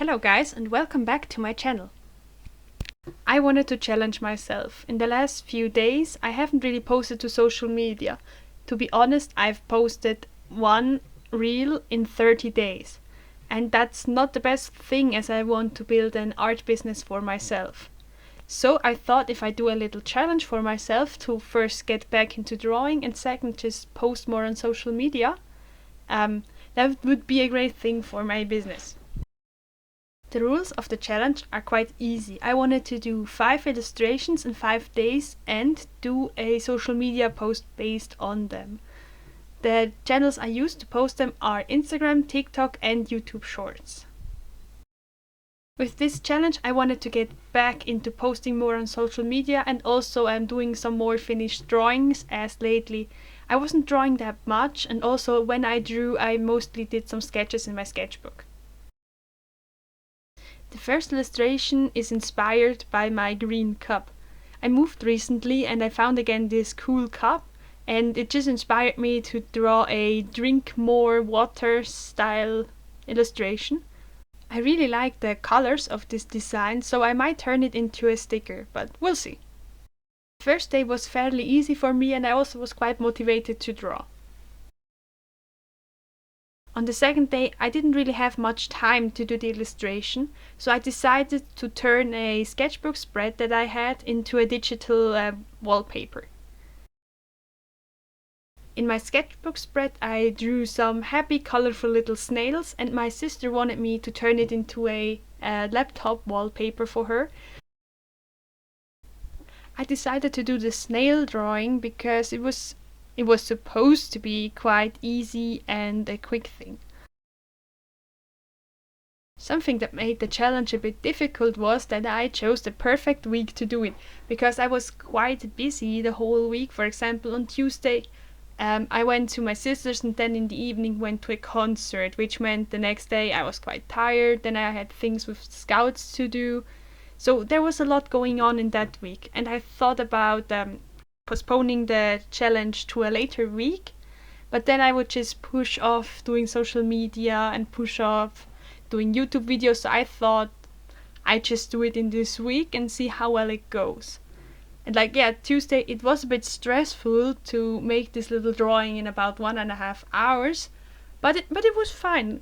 Hello guys and welcome back to my channel. I wanted to challenge myself. In the last few days I haven't really posted to social media. To be honest, I've posted one reel in 30 days. And that's not the best thing as I want to build an art business for myself. So I thought if I do a little challenge for myself to first get back into drawing and second just post more on social media, that would be a great thing for my business. The rules of the challenge are quite easy. I wanted to do 5 illustrations in 5 days and do a social media post based on them. The channels I use to post them are Instagram, TikTok and YouTube Shorts. With this challenge I wanted to get back into posting more on social media, and also I'm doing some more finished drawings, as lately I wasn't drawing that much, and also when I drew I mostly did some sketches in my sketchbook. The first illustration is inspired by my green cup. I moved recently and I found again this cool cup, and it just inspired me to draw a drink more water style illustration. I really like the colors of this design, so I might turn it into a sticker, but we'll see. The first day was fairly easy for me and I also was quite motivated to draw. On the second day I didn't really have much time to do the illustration, so I decided to turn a sketchbook spread that I had into a digital wallpaper. In my sketchbook spread I drew some happy colorful little snails, and my sister wanted me to turn it into a laptop wallpaper for her. I decided to do the snail drawing because it was supposed to be quite easy and a quick thing. Something that made the challenge a bit difficult was that I chose the perfect week to do it, because I was quite busy the whole week. For example, on Tuesday I went to my sister's and then in the evening went to a concert, which meant the next day I was quite tired, then I had things with scouts to do. So there was a lot going on in that week, and I thought about postponing the challenge to a later week, but then I would just push off doing social media and push off doing YouTube videos, so I thought I'd just do it in this week and see how well it goes. And Tuesday it was a bit stressful to make this little drawing in about 1.5 hours, but it was fine.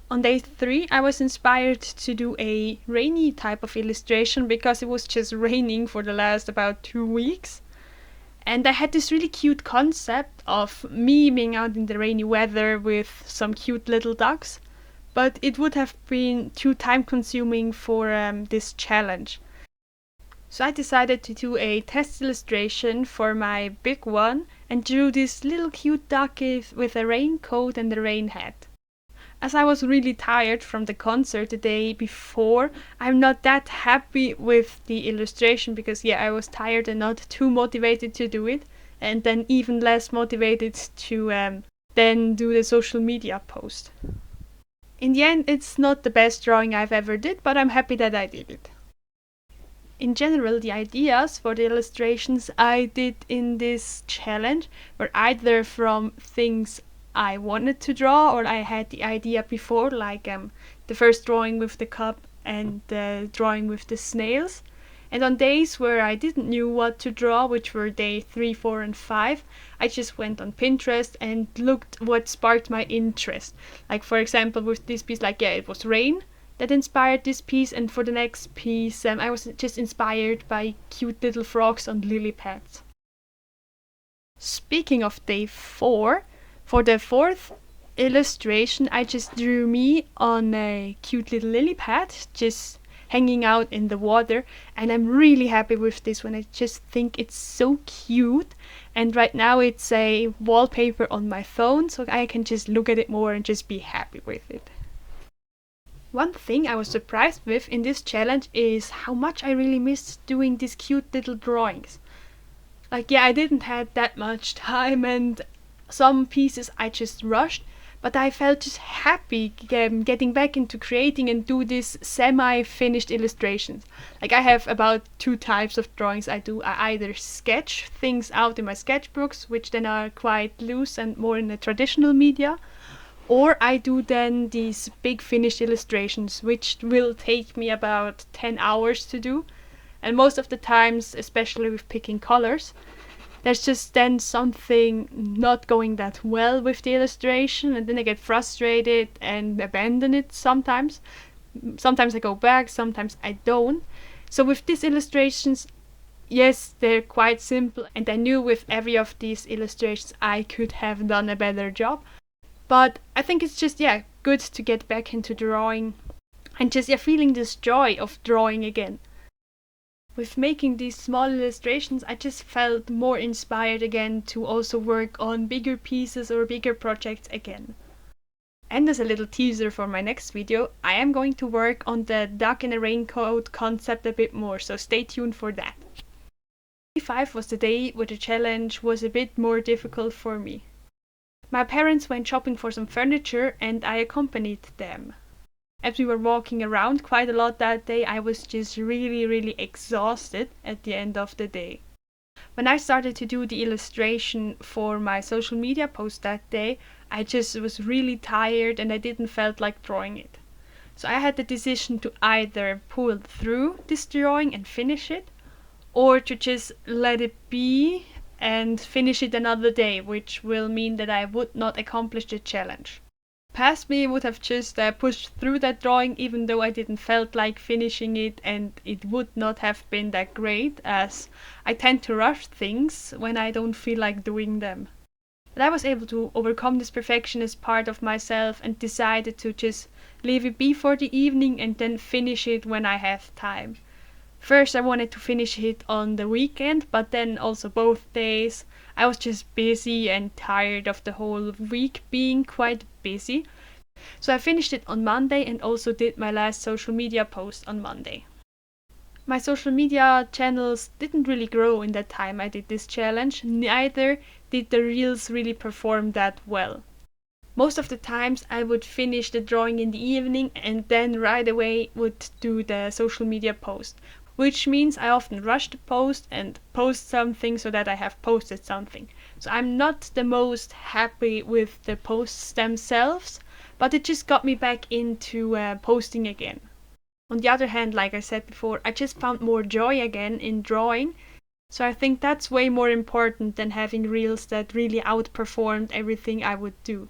On day 3 I was inspired to do a rainy type of illustration because it was just raining for the last about 2 weeks. And I had this really cute concept of me being out in the rainy weather with some cute little ducks, but it would have been too time consuming for this challenge. So I decided to do a test illustration for my big one and drew this little cute duck with a raincoat and a rain hat. As I was really tired from the concert the day before, I'm not that happy with the illustration because I was tired and not too motivated to do it, and then even less motivated to then do the social media post. In the end it's not the best drawing I've ever did, but I'm happy that I did it. In general, the ideas for the illustrations I did in this challenge were either from things I wanted to draw or I had the idea before, like the first drawing with the cup and the drawing with the snails. And on days where I didn't know what to draw, which were day 3, 4 and 5, I just went on Pinterest and looked what sparked my interest. Like for example with this piece, it was rain that inspired this piece, and for the next piece I was just inspired by cute little frogs on lily pads. Speaking of day 4, for the 4th illustration I just drew me on a cute little lily pad just hanging out in the water, and I'm really happy with this one. I just think it's so cute, and right now it's a wallpaper on my phone, so I can just look at it more and just be happy with it. One thing I was surprised with in this challenge is how much I really missed doing these cute little drawings. I didn't have that much time and some pieces I just rushed, but I felt just happy getting back into creating and do these semi-finished illustrations. I have about 2 types of drawings I do. I either sketch things out in my sketchbooks, which then are quite loose and more in the traditional media, Or I do then these big finished illustrations, which will take me about 10 hours to do. And most of the times, especially with picking colors, there's just then something not going that well with the illustration, and then I get frustrated and abandon it sometimes. Sometimes I go back, sometimes I don't. So with these illustrations, yes, they're quite simple, and I knew with every of these illustrations I could have done a better job. But I think it's just, good to get back into drawing and just, feeling this joy of drawing again. With making these small illustrations, I just felt more inspired again to also work on bigger pieces or bigger projects again. And as a little teaser for my next video, I am going to work on the duck in a raincoat concept a bit more, so stay tuned for that. Day 5 was the day where the challenge was a bit more difficult for me. My parents went shopping for some furniture and I accompanied them. As we were walking around quite a lot that day, I was just really exhausted at the end of the day. When I started to do the illustration for my social media post that day, I just was really tired and I didn't felt like drawing it. So I had the decision to either pull through this drawing and finish it, or to just let it be and finish it another day, which will mean that I would not accomplish the challenge. Past me would have just pushed through that drawing even though I didn't felt like finishing it, and it would not have been that great, as I tend to rush things when I don't feel like doing them. But I was able to overcome this perfectionist part of myself and decided to just leave it be for the evening and then finish it when I have time. First I wanted to finish it on the weekend, but then also both days. I was just busy and tired of the whole week being quite busy. So I finished it on Monday and also did my last social media post on Monday. My social media channels didn't really grow in that time I did this challenge, neither did the reels really perform that well. Most of the times I would finish the drawing in the evening and then right away would do the social media post, which means I often rush the post and post something so that I have posted something. So I'm not the most happy with the posts themselves, but it just got me back into posting again. On the other hand, like I said before, I just found more joy again in drawing, so I think that's way more important than having reels that really outperformed everything I would do.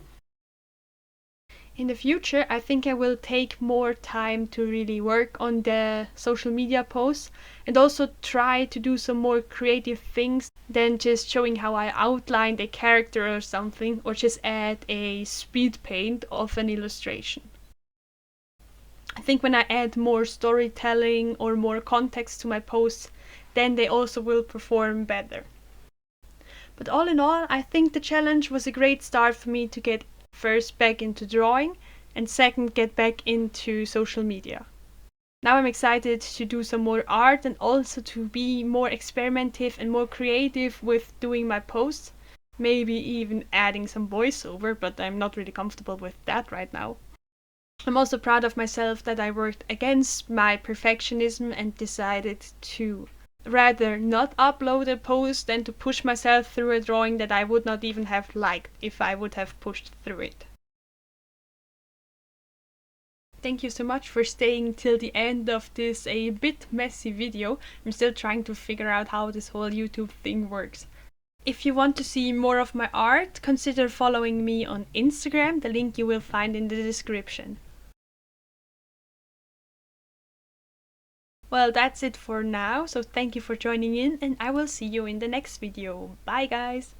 In the future, I think I will take more time to really work on the social media posts and also try to do some more creative things than just showing how I outlined a character or something, or just add a speed paint of an illustration. I think when I add more storytelling or more context to my posts, then they also will perform better. But all in all, I think the challenge was a great start for me to get first back into drawing and second get back into social media. Now I'm excited to do some more art and also to be more experimentative and more creative with doing my posts, maybe even adding some voiceover, but I'm not really comfortable with that right now. I'm also proud of myself that I worked against my perfectionism and decided to rather not upload a post than to push myself through a drawing that I would not even have liked if I would have pushed through it. Thank you so much for staying till the end of this a bit messy video. I'm still trying to figure out how this whole YouTube thing works. If you want to see more of my art, consider following me on Instagram. The link you will find in the description. Well, that's it for now, so thank you for joining in and I will see you in the next video. Bye guys!